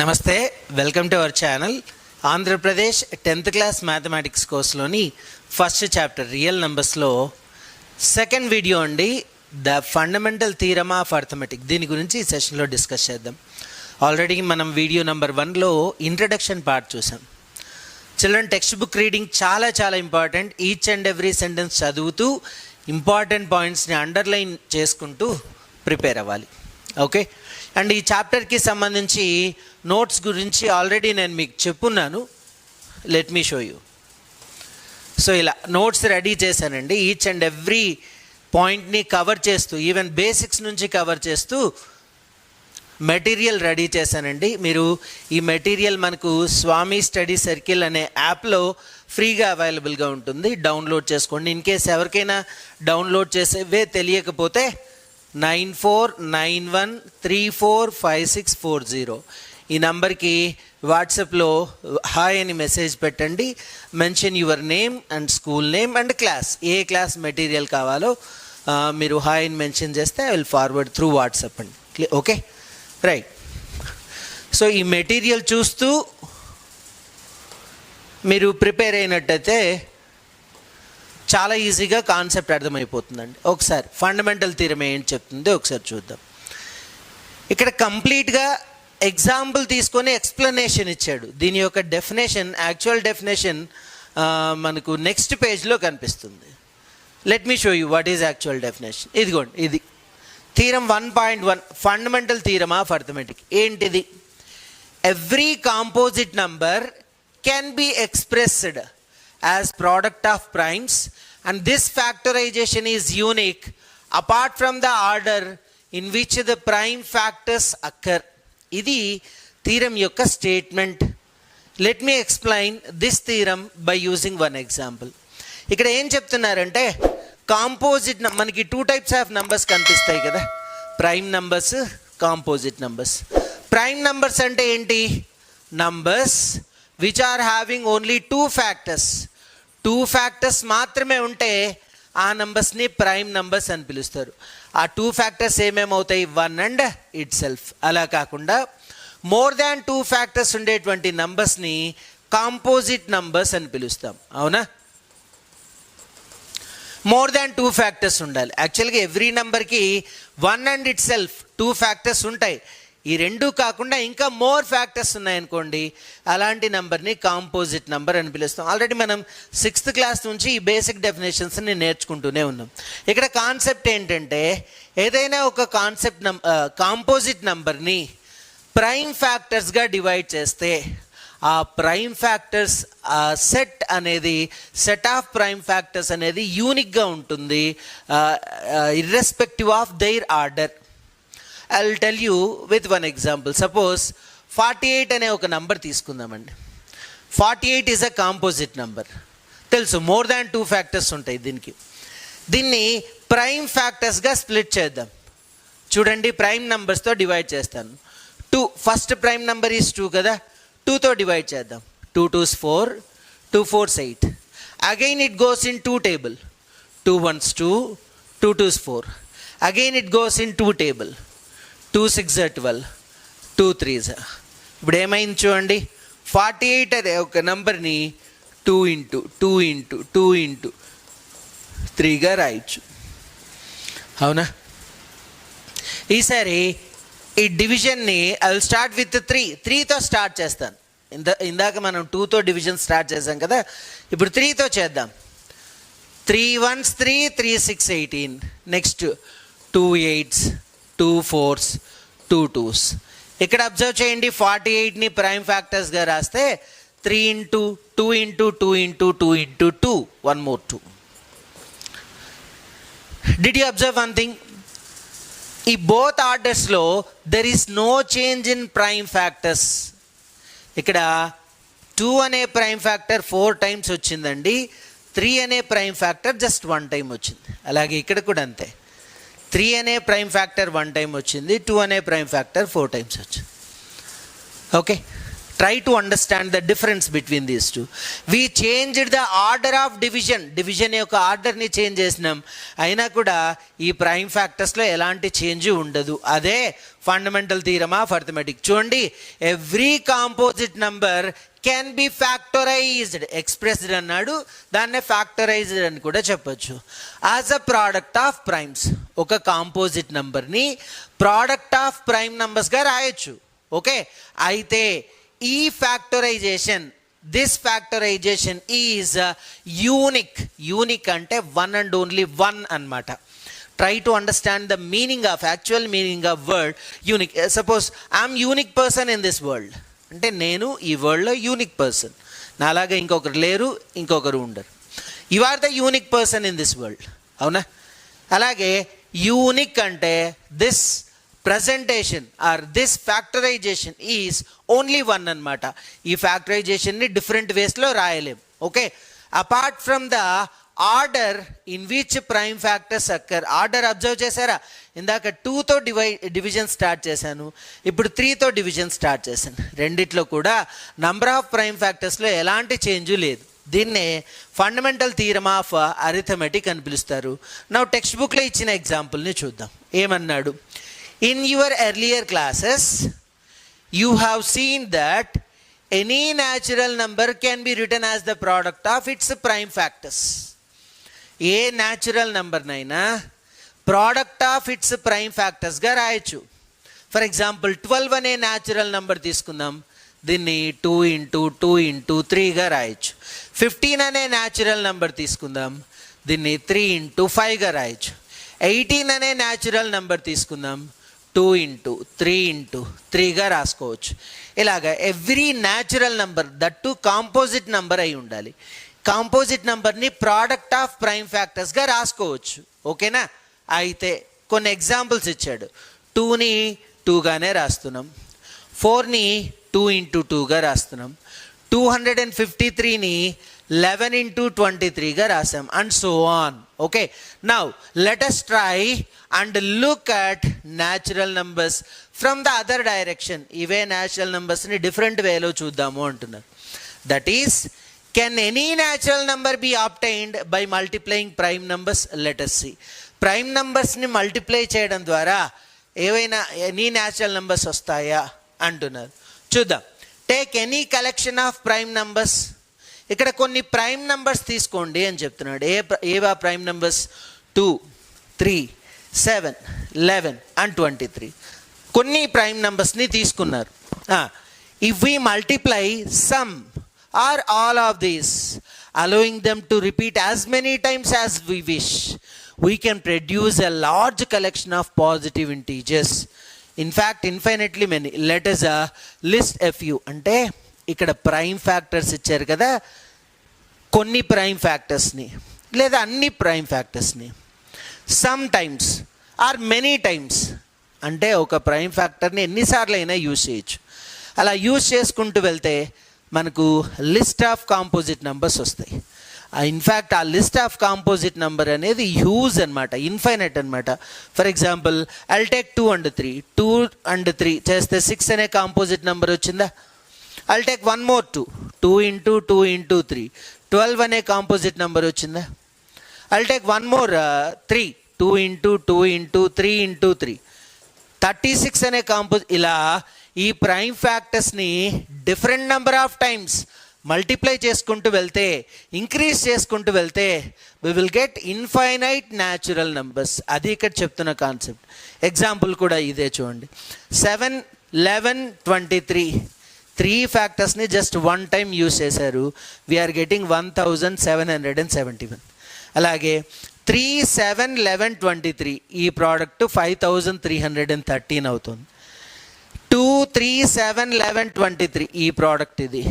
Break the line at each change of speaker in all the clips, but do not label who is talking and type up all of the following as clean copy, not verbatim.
నమస్తే, welcome to our channel. Andhra Pradesh 10th class mathematics కోర్సులోని first chapter real నెంబర్స్లో second video అండి, the fundamental theorem of arithmetic. దీని గురించి ఈ సెషన్లో డిస్కస్ చేద్దాం. ఆల్రెడీ మనం వీడియో నెంబర్ 1లో ఇంట్రడక్షన్ పార్ట్ చూసాం. చిల్డ్రన్ టెక్స్ట్ బుక్ రీడింగ్ చాలా చాలా important. Each and every sentence చదువుతూ ఇంపార్టెంట్ పాయింట్స్ని అండర్లైన్ చేసుకుంటూ ప్రిపేర్ అవ్వాలి. ఓకే, అండ్ ఈ చాప్టర్కి సంబంధించి నోట్స్ గురించి ఆల్రెడీ నేను మీకు చెప్పున్నాను. Let me show you. So ఇలా నోట్స్ రెడీ చేశానండి. ఈచ్ అండ్ ఎవ్రీ పాయింట్ని కవర్ చేస్తూ, ఈవెన్ బేసిక్స్ నుంచి కవర్ చేస్తూ మెటీరియల్ రెడీ చేశానండి. మీరు ఈ మెటీరియల్ మనకు స్వామి స్టడీ సర్కిల్ అనే యాప్లో ఫ్రీగా అవైలబుల్గా ఉంటుంది, డౌన్లోడ్ చేసుకోండి. ఇన్ కేస్ ఎవరికైనా డౌన్లోడ్ చేసేవే తెలియకపోతే 9491345640 ఈ నంబర్కి వాట్సాప్లో హాయ్ అని మెసేజ్ పెట్టండి. Mention your name and school name and class, ఏ క్లాస్ మెటీరియల్ కావాలో మీరు హాయ్ అని మెన్షన్ చేస్తే I will forward through WhatsApp అండి. Okay, right. సో ఈ మెటీరియల్ చూస్తూ మీరు ప్రిపేర్ అయినట్టయితే చాలా ఈజీగా కాన్సెప్ట్ అర్థమైపోతుందండి. ఒకసారి ఫండమెంటల్ థియరమ్ ఏంటి చెప్తుందో ఒకసారి చూద్దాం. ఇక్కడ కంప్లీట్గా ఎగ్జాంపుల్ తీసుకొని ఎక్స్ప్లెనేషన్ ఇచ్చాడు. దీని యొక్క డెఫినేషన్, యాక్చువల్ డెఫినేషన్ మనకు నెక్స్ట్ పేజ్లో కనిపిస్తుంది. Let me show you what is actual definition. ఇదిగోండి, ఇది theorem 1.1 fundamental theorem of arithmetic. ఏంటిది? Every composite number can be expressed as product of primes, and this factorization is unique apart from the order in which the prime factors occur. ఇది theorem యొక్క statement. Let me explain this theorem by using one example. ఇక్కడ ఏం చెప్తున్నారంటే, composite మనకి 2 types of numbers కనిపిస్తాయి కదా, prime numbers, composite numbers. Prime numbers అంటే ఏంటి? Numbers which are having only 2 factors. 2 factors మాత్రమే ఉంటే ఆ నంబర్స్ని ప్రైమ్ నంబర్స్ అని పిలుస్తారు. ఆ 2 factors ఏమేమవుతాయి? 1 and it self. అలా కాకుండా మోర్ దాన్ 2 factors ఉండేటువంటి నంబర్స్ని కాంపోజిట్ నంబర్స్ అని పిలుస్తాం. అవునా? మోర్ దాన్ 2 factors ఉండాలి. యాక్చువల్గా ఎవ్రీ నెంబర్కి 1 అండ్ ఇట్ సెల్ఫ్ 2 factors ఉంటాయి. ఈ రెండు కాకుండా ఇంకా మోర్ ఫ్యాక్టర్స్ ఉన్నాయనుకోండి, అలాంటి నెంబర్ని కాంపోజిట్ నెంబర్ అని పిలుస్తాం. ఆల్రెడీ మనం 6th క్లాస్ నుంచి ఈ బేసిక్ డెఫినేషన్స్ని నేర్చుకుంటూనే ఉన్నాం. ఇక్కడ కాన్సెప్ట్ ఏంటంటే, ఏదైనా ఒక కాంపోజిట్ నెంబర్ని ప్రైమ్ ఫ్యాక్టర్స్గా డివైడ్ చేస్తే ఆ ప్రైమ్ ఫ్యాక్టర్స్ సెట్ అనేది, సెట్ ఆఫ్ ప్రైమ్ ఫ్యాక్టర్స్ అనేది యూనిక్గా ఉంటుంది, irrespective of their order. I'll tell you with one example. Suppose 48 అనే ఒక నంబర్ తీసుకుందామండి. 48 ఈజ్ అ కాంపోజిట్ నంబర్. తెలుసు, మోర్ దాన్ 2 factors ఉంటాయి దీనికి. దీన్ని ప్రైమ్ ఫ్యాక్టర్స్గా స్ప్లిట్ చేద్దాం. చూడండి, ప్రైమ్ నెంబర్స్తో డివైడ్ చేస్తాను. 2 ఫస్ట్ ప్రైమ్ నెంబర్ ఈజ్ 2 కదా, 2తో డివైడ్ చేద్దాం. 2 2s 4, 2 4s 8. Again it goes in 2 table. 2 1s 2, 2 2s 4. Again it goes in 2 table. 2 6 12, 2 3s. ఇప్పుడు ఏమైంది చూడండి, 48 అనే ఒక నెంబర్ని 2 into 2 into 2 into 3గా రాయొచ్చు. అవునా? ఈసారి ఈ డివిజన్ని ఐ విల్ స్టార్ట్ విత్ 3తో స్టార్ట్ చేస్తాను. ఇందాక మనం 2తో డివిజన్ స్టార్ట్ చేసాం కదా, ఇప్పుడు 3తో చేద్దాం. 3 1s 3, 3 6 18. Next 2 8s, 2 4s, 2 2s. ఇక్కడ అబ్జర్వ్ చేయండి, 48ని ప్రైమ్ ఫ్యాక్టర్స్గా రాస్తే 3 into 2 into 2 into 2 into 2, 1 more 2. Did you observe one thing? ఈ బోత్ ఆర్డర్స్లో there is no change in prime factors. ఇక్కడ 2 అనే ప్రైమ్ ఫ్యాక్టర్ 4 times వచ్చిందండి, 3 అనే ప్రైమ్ ఫ్యాక్టర్ జస్ట్ 1 time వచ్చింది. అలాగే ఇక్కడ కూడా అంతే, 3 అనే ప్రైమ్ ఫ్యాక్టర్ 1 time వచ్చింది, 2 అనే ప్రైమ్ ఫ్యాక్టర్ 4 times వచ్చింది. Okay, Try to understand the difference between these two. We changed the order of division యొక్క ఆర్డర్ని చేంజ్ చేసినాం, అయినా కూడా ఈ ప్రైమ్ ఫ్యాక్టర్స్లో ఎలాంటి చేంజ్ ఉండదు. అదే ఫండమెంటల్ థీరమ్ ఆఫ్ అర్థమెటిక్. చూడండి, every composite number can be factorised, expressed అన్నాడు, దాన్నే ఫ్యాక్టరైజ్డ్ అని కూడా చెప్పొచ్చు. As a product of primes, ఒక కాంపోజిట్ నంబర్ని ప్రోడక్ట్ ఆఫ్ ప్రైమ్ నంబర్స్గా రాయొచ్చు. ఓకే, అయితే ఈ factorisation, this factorisation is unique అంటే వన్ అండ్ ఓన్లీ వన్ అన్నమాట. Try to understand the actual meaning of word unique. Suppose I am unique person in this world. అంటే నేను ఈ వరల్డ్లో యూనిక్ పర్సన్, నాలాగా ఇంకొకరు లేరు, ఇంకొకరు ఉండరు. You are the unique person in this world, అవునా? అలాగే యూనిక్ అంటే this presentation or this factorisation is only one అన్నమాట. ఈ ఫ్యాక్టరైజేషన్ని డిఫరెంట్ వేస్లో రాయలేం. Okay, apart from the order in which prime factors occur. Order observe చేశారా? ఇందాక 2తో డివిజన్ స్టార్ట్ చేశాను, ఇప్పుడు 3తో డివిజన్ స్టార్ట్ చేశాను. రెండిట్లో కూడా నంబర్ ఆఫ్ ప్రైమ్ ఫ్యాక్టర్స్లో ఎలాంటి చేంజ్ లేదు. దీన్నే ఫండమెంటల్ థీరమ్ ఆఫ్ అరిథమెటిక్ అని పిలుస్తారు. నా టెక్స్ట్ బుక్లో ఇచ్చిన ఎగ్జాంపుల్ని చూద్దాం. ఏమన్నాడు? In your earlier classes you have seen that any natural number can be written as the product of its prime factors. ఏ న్యాచురల్ నెంబర్నైనా ప్రోడక్ట్ ఆఫ్ ఇట్స్ ప్రైమ్ ఫ్యాక్టర్స్గా రాయొచ్చు. ఫర్ ఎగ్జాంపుల్ 12 అనే న్యాచురల్ నెంబర్ తీసుకుందాం, దీన్ని 2 × 2 × 3గా రాయొచ్చు. 15 అనే న్యాచురల్ నెంబర్ తీసుకుందాం, దీన్ని 3 × 5గా రాయొచ్చు. 18 అనే న్యాచురల్ నెంబర్ తీసుకుందాం, 2 × 3 × 3గా రాసుకోవచ్చు. ఇలాగా every natural number, that composite number అయి ఉండాలి. కాంపోజిట్ నెంబర్ని ప్రోడక్ట్ ఆఫ్ ప్రైమ్ ఫ్యాక్టర్స్గా రాసుకోవచ్చు. ఓకేనా? అయితే కొన్ని ఎగ్జాంపుల్స్ ఇచ్చాడు. 2ని 2గానే రాస్తున్నాం, 4ని 2 × 2గా రాస్తున్నాం, 253ని 11 × 23గా రాసాం, and so on. Okay, now let us try and look at natural numbers from the other direction. ఇవే న్యాచురల్ నెంబర్స్ని డిఫరెంట్ వేలో చూద్దాము అంటున్నారు. That is, can any natural number be obtained by multiplying prime numbers? Let us see. Prime నెంబర్స్ని multiply చేయడం ద్వారా ఏవైనా any natural numbers వస్తాయా అంటున్నారు. చూద్దాం. Take any collection of prime numbers. ఇక్కడ కొన్ని ప్రైమ్ నెంబర్స్ తీసుకోండి అని చెప్తున్నాడు. ఏవా ప్రైమ్ నెంబర్స్? 2, 3, 7, 11 and 23. కొన్ని ప్రైమ్ నెంబర్స్ని తీసుకున్నారు. If we multiply some or all of these, allowing them to repeat as many times as we wish, we can produce a large collection of positive integers. In fact, infinitely many. Let us list a few. అంటే ఇక్కడ prime factors ఇచ్చారు కదా, కొన్ని prime ఫ్యాక్టర్స్ని లేదా అన్ని prime ఫ్యాక్టర్స్ని some times or many times, అంటే ఒక ప్రైమ్ ఫ్యాక్టర్ని ఎన్నిసార్లు అయినా యూజ్ చేయొచ్చు. అలా యూజ్ చేసుకుంటూ వెళ్తే మనకు లిస్ట్ ఆఫ్ కాంపోజిట్ నెంబర్స్ వస్తాయి. ఇన్ఫ్యాక్ట్ ఆ లిస్ట్ ఆఫ్ కాంపోజిట్ నెంబర్ అనేది హ్యూజ్ అనమాట, ఇన్ఫైనైట్ అనమాట. For example I'll take 2 and 3. 2 and 3 చేస్తే 6 అనే కాంపోజిట్ నెంబర్ వచ్చిందా? I'll take one more 2. 2 × 2 × 3, 12 అనే కాంపోజిట్ నెంబర్ వచ్చిందా? I'll take one more 3. 2 × 2 × 3 × 3, 36 అనే కాంపోజిట్. ఇలా ఈ ప్రైమ్ ఫ్యాక్టర్స్ని different number of times multiply చేసుకుంటూ వెళ్తే, ఇంక్రీజ్ చేసుకుంటూ వెళ్తే we will get infinite natural numbers. అది ఇక్కడ చెప్తున్న కాన్సెప్ట్. ఎగ్జాంపుల్ కూడా ఇదే చూడండి. 7, 11, 23 3 ఫ్యాక్టర్స్ని జస్ట్ వన్ టైం యూజ్ చేశారు. We are getting 1771. అలాగే 3, 7, 11, 23 ఈ ప్రోడక్ట్ 5313 అవుతుంది. 2, 3, 7, 11, 23 ఈ ప్రోడక్ట్ ఇది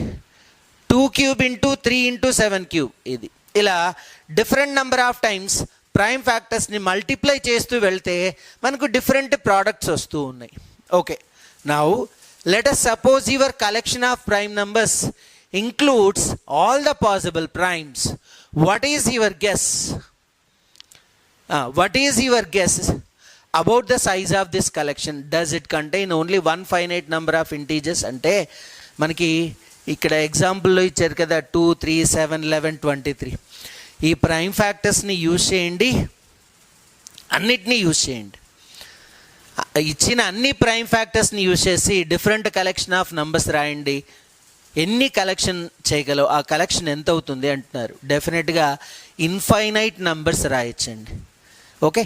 2³ × 3 × 7³ ఇది. ఇలా different number of times prime ఫ్యాక్టర్స్ని మల్టిప్లై చేస్తూ వెళ్తే మనకు డిఫరెంట్ ప్రోడక్ట్స్ వస్తూ ఉన్నాయి. Okay, now let us suppose your collection of prime numbers includes all the possible primes. What is your guess? What is your guess about the size of this collection? Does it contain only one finite number of integers? అంటే మనకి ఇక్కడ ఎగ్జాంపుల్లో ఇచ్చారు కదా 2, 3, 7, 11, 23. ఈ prime ఫ్యాక్టర్స్ని use చేయండి, అన్నిటినీ use చేయండి. ఇచ్చిన అన్ని ప్రైమ్ ఫ్యాక్టర్స్ని యూజ్ చేసి డిఫరెంట్ కలెక్షన్ ఆఫ్ నంబర్స్ రాయండి. ఎన్ని కలెక్షన్ చేయగలవు, ఆ కలెక్షన్ ఎంత అవుతుంది అంటున్నారు. డెఫినెట్గా ఇన్ఫైనైట్ నంబర్స్ రాయొచ్చండి. ఓకే,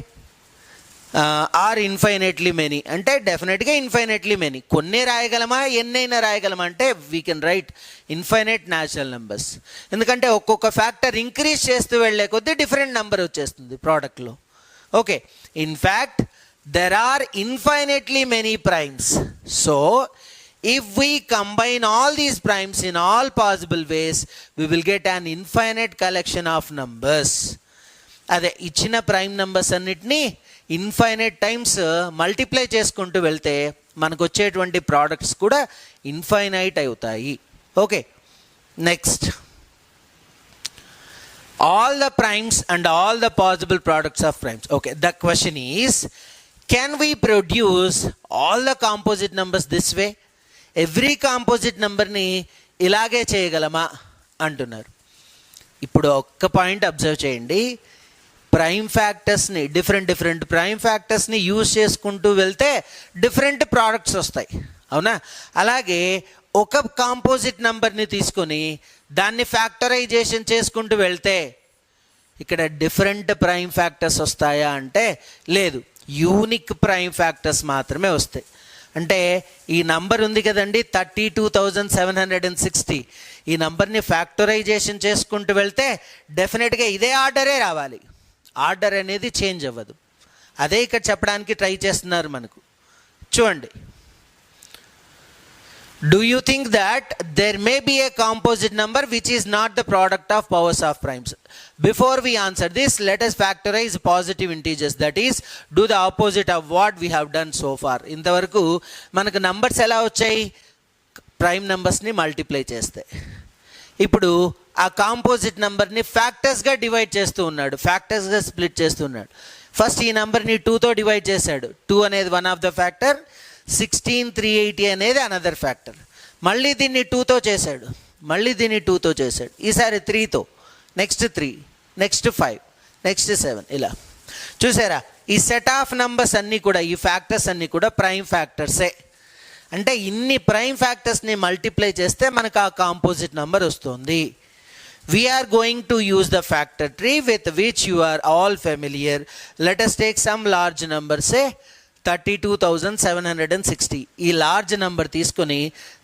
ఆర్ ఇన్ఫైనైట్లీ మెనీ అంటే డెఫినెట్గా ఇన్ఫైనైట్లీ మెనీ. కొన్నే రాయగలమా, ఎన్నైనా రాయగలమా అంటే we can write infinite natural numbers. ఎందుకంటే ఒక్కొక్క ఫ్యాక్టర్ ఇంక్రీజ్ చేస్తూ వెళ్ళే కొద్దీ డిఫరెంట్ నెంబర్ వచ్చేస్తుంది ప్రోడక్ట్లో. Okay, in fact there are infinitely many primes. So if we combine all these primes in all possible ways, we will get an infinite collection of numbers. అదే ఇచ్చిన prime numbers అన్నిటినీ infinite times multiply చేసుకుంటూ వెళ్తే మనకు వచ్చేటువంటి products కూడా infinite అవుతాయి. Okay, next, all the primes and all the possible products of primes. Okay, the question is, can we produce all the composite numbers this way? Every composite number ని ఇలాగే చేయగలమా అంటున్నారు. ఇప్పుడు ఒక్క పాయింట్ అబ్జర్వ్ చేయండి. Prime ఫ్యాక్టర్స్ని different prime ఫ్యాక్టర్స్ని use చేసుకుంటూ వెళ్తే డిఫరెంట్ ప్రోడక్ట్స్ వస్తాయి, అవునా? అలాగే ఒక కాంపోజిట్ నెంబర్ని తీసుకొని దాన్ని ఫ్యాక్టరైజేషన్ చేసుకుంటూ వెళ్తే ఇక్కడ డిఫరెంట్ ప్రైమ్ ఫ్యాక్టర్స్ వస్తాయా అంటే లేదు, యూనిక్ ప్రైమ్ ఫ్యాక్టర్స్ మాత్రమే వస్తాయి. అంటే ఈ నంబర్ ఉంది కదండి 32,760, ఈ నంబర్ని ఫ్యాక్టరైజేషన్ చేసుకుంటూ వెళ్తే డెఫినెట్గా ఇదే ఆర్డరే రావాలి, ఆర్డర్ అనేది చేంజ్ అవ్వదు. అదే ఇక్కడ చెప్పడానికి ట్రై చేస్తున్నారు మనకు. చూడండి, do you think that there may be a composite number which is not the product of powers of primes? Before we answer this, let us factorize positive integers, that is do the opposite of what we have done so far. ఇంతవరకు మనకు numbers ఎలా వచ్చాయి, prime నెంబర్స్ని multiply చేస్తే. ఇప్పుడు ఆ composite నెంబర్ని ఫ్యాక్టర్స్గా divide చేస్తూ ఉన్నాడు, ఫ్యాక్టర్స్గా స్ప్లిట్ చేస్తున్నాడు. ఫస్ట్ ఈ నెంబర్ని 2తో డివైడ్ చేశాడు. 2 అనేది వన్ ఆఫ్ ద ఫ్యాక్టర్, 16,380 అనేది అనదర్ ఫ్యాక్టర్. మళ్ళీ దీన్ని 2తో చేశాడు, మళ్ళీ దీన్ని 2తో చేశాడు, ఈసారి 3తో, నెక్స్ట్ 3, నెక్స్ట్ 5, నెక్స్ట్ 7, ఇలా. చూసారా, ఈ సెట్ ఆఫ్ నంబర్స్ అన్నీ కూడా, ఈ ఫ్యాక్టర్స్ అన్నీ కూడా ప్రైమ్ ఫ్యాక్టర్సే. అంటే ఇన్ని ప్రైమ్ ఫ్యాక్టర్స్ని మల్టిప్లై చేస్తే మనకు ఆ కాంపోజిట్ నెంబర్ వస్తుంది. We are going to use the factor tree with which you are all familiar. Let us take some large number, say 32,760. ఈ లార్జ్ నెంబర్ తీసుకొని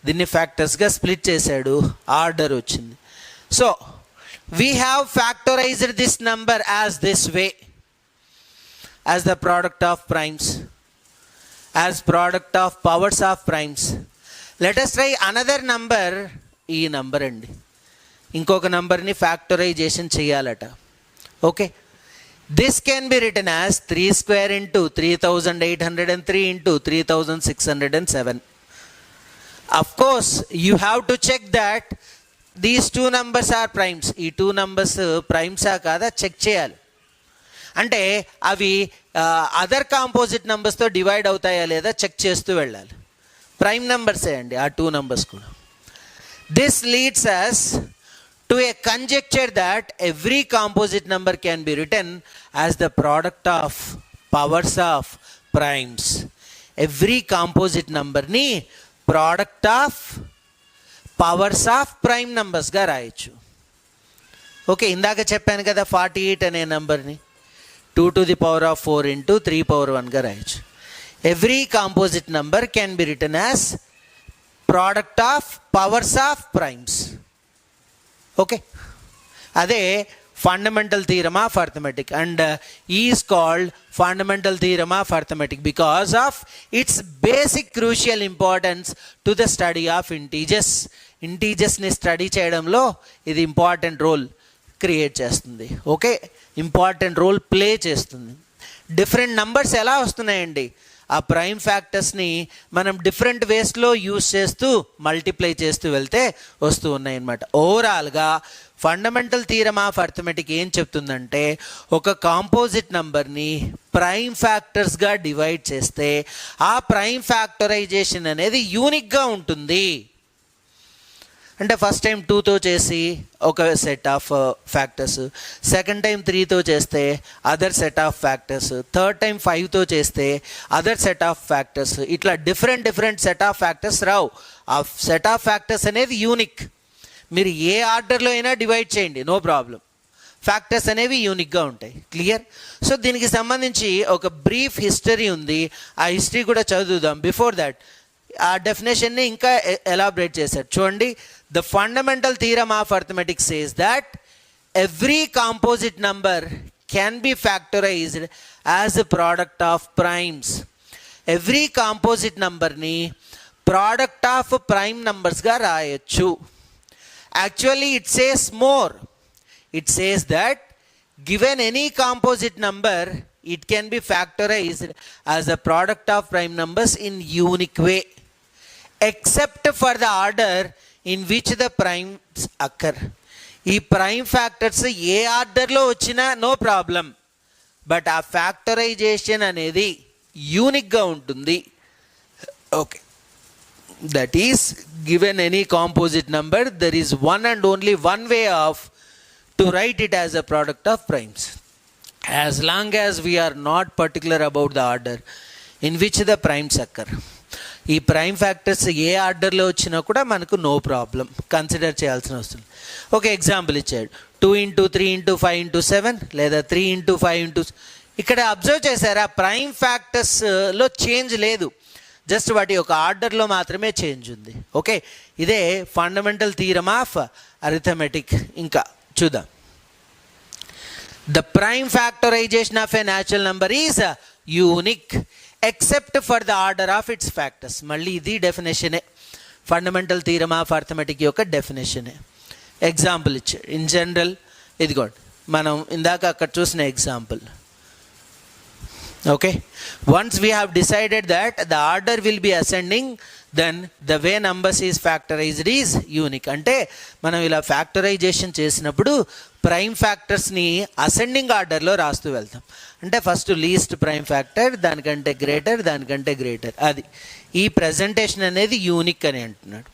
దీన్ని ఫ్యాక్టర్స్గా స్ప్లిట్ చేశాడు, ఆర్డర్ వచ్చింది. So we have factorized this number as this way, as the product of primes, as product of powers of primes. Let us try another number. ఈ number అండి, ఇంకొక నంబర్ని ఫ్యాక్టరైజేషన్ చేయాలట. Okay, this can be written as 3 square into 3,803 into 3,607. Of course, you have to check that these two numbers are primes. ఈ 2 numbers primes కాదా check చేయాలి. అంటే అవి అదర్ కాంపోజిట్ నెంబర్స్తో డివైడ్ అవుతాయా లేదా చెక్ చేస్తూ వెళ్ళాలి. ప్రైమ్ నెంబర్సే అండి ఆ 2 numbers కూడా. This leads us to a conjecture that every composite number can be written as the product of powers of primes. Every composite number ni product of powers of prime numbers ga రాయొచ్చు. Okay, ఇందాక చెప్పాను కదా 48 అనే నెంబర్ని 2 to the power of 4 into 3 power 1 గా రాయొచ్చు. Every composite number can be written as product of powers of primes. Okay, అదే fundamental theorem of arithmetic, and is called fundamental theorem of arithmetic because of its basic crucial importance to the study of integers. ఇంటీజర్స్ని study చేయడంలో ఇది important role create చేస్తుంది. Okay, important role play చేస్తుంది. Different numbers ఎలా వస్తున్నాయండి, ఆ prime ఫ్యాక్టర్స్ని మనం డిఫరెంట్ వేస్లో యూజ్ చేస్తూ మల్టిప్లై చేస్తూ వెళ్తే వస్తూ ఉన్నాయన్నమాట. ఓవరాల్గా ఫండమెంటల్ థియరమ్ ఆఫ్ అర్థమెటిక్ ఏం చెప్తుందంటే, ఒక కాంపోజిట్ నంబర్ని ప్రైమ్ ఫ్యాక్టర్స్గా డివైడ్ చేస్తే ఆ ప్రైమ్ ఫ్యాక్టరైజేషన్ అనేది యూనిక్గా ఉంటుంది. అంటే ఫస్ట్ టైం 2తో చేసి ఒక set of factors, second time 3తో చేస్తే other set of factors, third time 5తో చేస్తే అదర్ సెట్ ఆఫ్ ఫ్యాక్టర్స్, ఇట్లా డిఫరెంట్ సెట్ ఆఫ్ ఫ్యాక్టర్స్ రావు. ఆ సెట్ ఆఫ్ ఫ్యాక్టర్స్ అనేది యూనిక్. మీరు ఏ ఆర్డర్లో అయినా డివైడ్ చేయండి, నో ప్రాబ్లం. ఫ్యాక్టర్స్ అనేవి యూనిక్గా ఉంటాయి. క్లియర్? సో దీనికి సంబంధించి ఒక బ్రీఫ్ హిస్టరీ ఉంది, ఆ హిస్టరీ కూడా చదువుదాం. బిఫోర్ దాట్ ఆ డెఫినేషన్ని ఇంకా ఎలాబరేట్ చేశారు చూడండి. The fundamental theorem of arithmetics says that every composite number can be factorized as a product of primes. Every composite నంబర్ని ప్రోడక్ట్ ఆఫ్ ప్రైమ్ నంబర్స్గా రాయొచ్చు. Actually it says more. It says that given any composite number, it can be factorized as a product of prime numbers in unique way, except for the order in which the primes occur. ఈ prime factors ఏ ఆర్డర్లో వచ్చినా no problem, but ఆ factorization అనేది యూనిక్గా ఉంటుంది. Okay, that is given any composite number, there is one and only one way of to write it as a product of primes, as long as we are not particular about the order in which the primes occur. ఈ prime factors ఏ ఆర్డర్లో వచ్చినా కూడా మనకు no problem, consider చేయాల్సిన వస్తుంది. ఒక example ఇచ్చాడు, 2 × 3 × 5 × 7 లేదా 3 × 5 × ఇక్కడ అబ్జర్వ్ చేశారా, ప్రైమ్ ఫ్యాక్టర్స్లో చేంజ్ లేదు, జస్ట్ వాటి యొక్క ఆర్డర్లో మాత్రమే చేంజ్ ఉంది. ఓకే, ఇదే ఫండమెంటల్ థియరమ్ ఆఫ్ అరిథమెటిక్. ఇంకా చూద్దాం. The prime factorization of a natural number is unique except for the order of its factors. మళ్ళీ ఇది డెఫినేషనే, ఫండమెంటల్ థియరమ్ ఆఫ్ అరిథమెటిక్ యొక్క డెఫినేషనే. ఎగ్జాంపుల్ ఇచ్చాడు. ఇన్ జనరల్ ఇదిగోండి, మనం ఇందాక అక్కడ చూసిన example. Okay, once we have decided that the order will be ascending, then the way numbers is factorized is unique. అంటే మనం ఇలా ఫ్యాక్టరైజేషన్ చేసినప్పుడు ప్రైమ్ ఫ్యాక్టర్స్ని అసెండింగ్ ఆర్డర్లో రాస్తూ వెళ్తాం. అంటే ఫస్ట్ లీస్ట్ ప్రైమ్ ఫ్యాక్టర్, దానికంటే గ్రేటర్, అది ఈ ప్రజెంటేషన్ అనేది యూనిక్ అని అంటున్నాడు.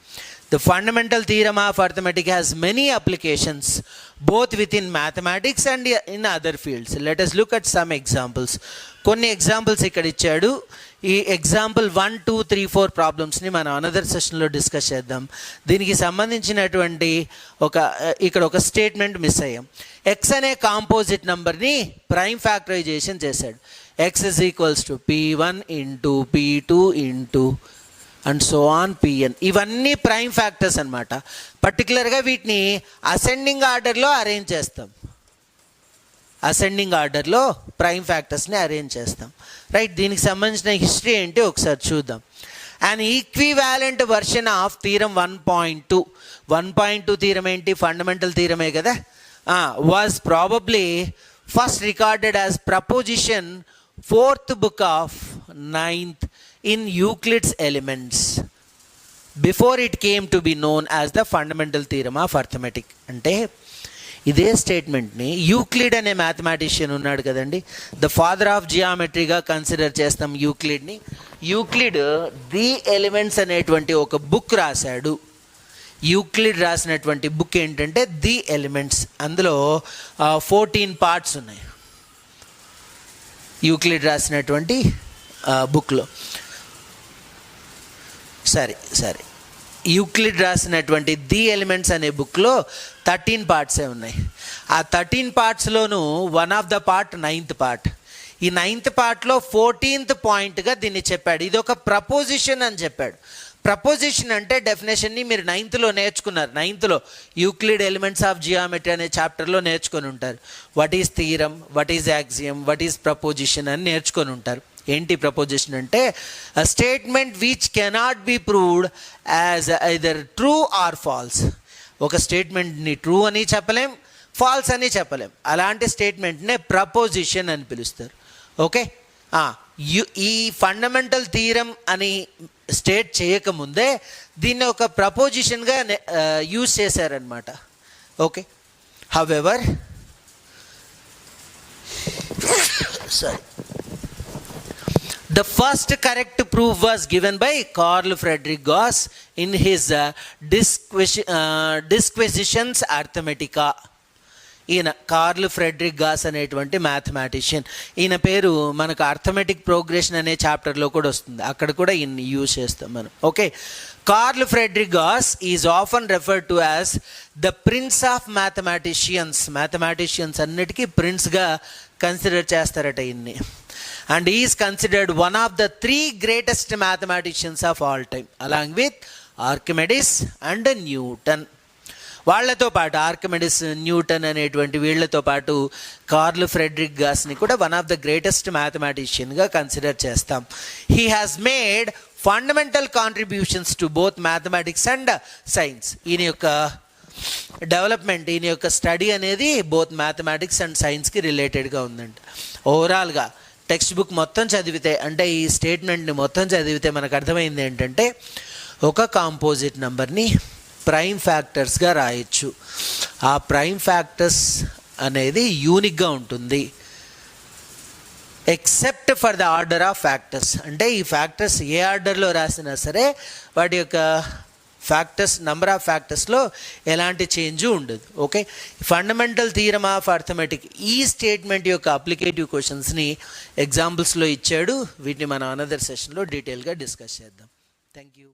The fundamental theorem of arithmetic has many applications both within mathematics and in other fields. Let us look at some examples. కొన్ని ఎగ్జాంపుల్స్ ఇక్కడ ఇచ్చాడు. ఈ ఎగ్జాంపుల్ 1, 2, 3, 4 ప్రాబ్లమ్స్ని మనం అనదర్ సెషన్లో డిస్కస్ చేద్దాం. దీనికి సంబంధించినటువంటి ఇక్కడ ఒక స్టేట్మెంట్ మిస్ అయ్యాం. ఎక్స్ అనే కాంపోజిట్ నెంబర్ని ప్రైమ్ ఫ్యాక్టరైజేషన్ చేశాడు. X is equals to P1 × P2 × and so on Pn. ఇవన్నీ ప్రైమ్ ఫ్యాక్టర్స్ అనమాట. పర్టికులర్గా వీటిని అసెండింగ్ ఆర్డర్లో అరేంజ్ చేస్తాం. అసెండింగ్ ఆర్డర్లో ప్రైమ్ ఫ్యాక్టర్స్ని అరేంజ్ చేస్తాం. రైట్, దీనికి సంబంధించిన హిస్టరీ ఏంటి ఒకసారి చూద్దాం. And equivalent version of theorem 1.2. 1.2 theorem ఏంటి? ఫండమెంటల్ థీరమే కదా. Was probably first recorded as proposition 4th book of 9th in Euclid's Elements before it came to be known as the fundamental theorem of arithmetic. అంటే ఇదే స్టేట్మెంట్ని Euclid అనే mathematician ఉన్నాడు కదండి, the father of జియామెట్రీగా consider చేస్తాం యూక్లిడ్ని. Euclid the elements అనేటువంటి ఒక book రాశాడు. Euclid రాసినటువంటి బుక్ ఏంటంటే ది ఎలిమెంట్స్. అందులో 14 పార్ట్స్ ఉన్నాయి యూక్లిడ్ రాసినటువంటి బుక్లో. సరే యూక్లిడ్ రాసినటువంటి ది ఎలిమెంట్స్ అనే బుక్లో 13 పార్ట్సే ఉన్నాయి. ఆ 13 పార్ట్స్లోనూ one of the part 9th part. ఈ 9th పార్ట్లో 14th పాయింట్గా దీన్ని చెప్పాడు. ఇది ఒక ప్రపోజిషన్ అని చెప్పాడు. ప్రపోజిషన్ అంటే డెఫినేషన్ని మీరు 9thలో నేర్చుకున్నారు. 9thలో యూక్లిడ్ ఎలిమెంట్స్ ఆఫ్ జియోమెట్రీ అనే చాప్టర్లో నేర్చుకొని ఉంటారు. What is theorem, what is axiom, what is proposition అని నేర్చుకొని ఉంటారు. ఏంటి ప్రపోజిషన్ అంటే a statement which cannot be proved as either true or false. ఒక స్టేట్మెంట్ని ట్రూ అని చెప్పలేం, ఫాల్స్ అని చెప్పలేం. అలాంటి స్టేట్మెంట్నే ప్రపోజిషన్ అని పిలుస్తారు. ఓకే, ఈ ఫండమెంటల్ థీరం అని స్టేట్ చేయకముందే దీన్ని ఒక ప్రపోజిషన్గా యూజ్ చేశారనమాట. Okay, however The first correct proof was given by Carl Friedrich Gauss in his Disquisitions Arithmetica. ఈయన కార్ల్ ఫ్రెడరిక్ గాస్ అనేటువంటి మ్యాథమెటిషియన్. ఈయన పేరు మనకు అర్థమెటిక్ ప్రోగ్రెషన్ అనే చాప్టర్లో కూడా వస్తుంది, అక్కడ కూడా ఈయన్ని యూజ్ చేస్తాం మనం. Okay, Carl Friedrich Gauss is often referred to as the prince of mathematicians. Mathematicians అన్నిటికీ ప్రిన్స్గా కన్సిడర్ చేస్తారట ఈయన్ని. And is considered one of the 3 greatest mathematicians of all time, along with Archimedes and Newton. వాళ్లతో పాటు Archimedes, Newton అనేటువంటి వీళ్లతో పాటు curl Friedrich గాస్ని కూడా వన్ ఆఫ్ ద గ్రేటెస్ట్ మ్యాథమెటిషియన్గా కన్సిడర్ చేస్తాం. He has made fundamental contributions to both mathematics and science. ఈయన యొక్క డెవలప్మెంట్, ఈయన యొక్క స్టడీ అనేది బోత్ మ్యాథమెటిక్స్ అండ్ సైన్స్కి రిలేటెడ్గా ఉందంట. ఓవరాల్గా టెక్స్ట్ బుక్ మొత్తం చదివితే, అంటే ఈ స్టేట్మెంట్ని మొత్తం చదివితే మనకు అర్థమైంది ఏంటంటే, ఒక కాంపోజిట్ నెంబర్ని ప్రైమ్ ఫ్యాక్టర్స్గా రాయొచ్చు. ఆ ప్రైమ్ ఫ్యాక్టర్స్ అనేది యూనిక్గా ఉంటుంది except for the order of factors. అంటే ఈ ఫ్యాక్టర్స్ ఏ ఆర్డర్లో రాసినా సరే వాటి యొక్క ఫ్యాక్టర్స్, నెంబర్ ఆఫ్ ఫ్యాక్టర్స్లో ఎలాంటి చేంజ్ ఉండదు. Okay, fundamental theorem of arithmetic ఈ స్టేట్మెంట్ యొక్క అప్లికేటివ్ క్వశ్చన్స్ని ఎగ్జాంపుల్స్లో ఇచ్చాడు. వీటిని మనం అనదర్ సెషన్లో డీటెయిల్గా డిస్కస్ చేద్దాం. Thank you.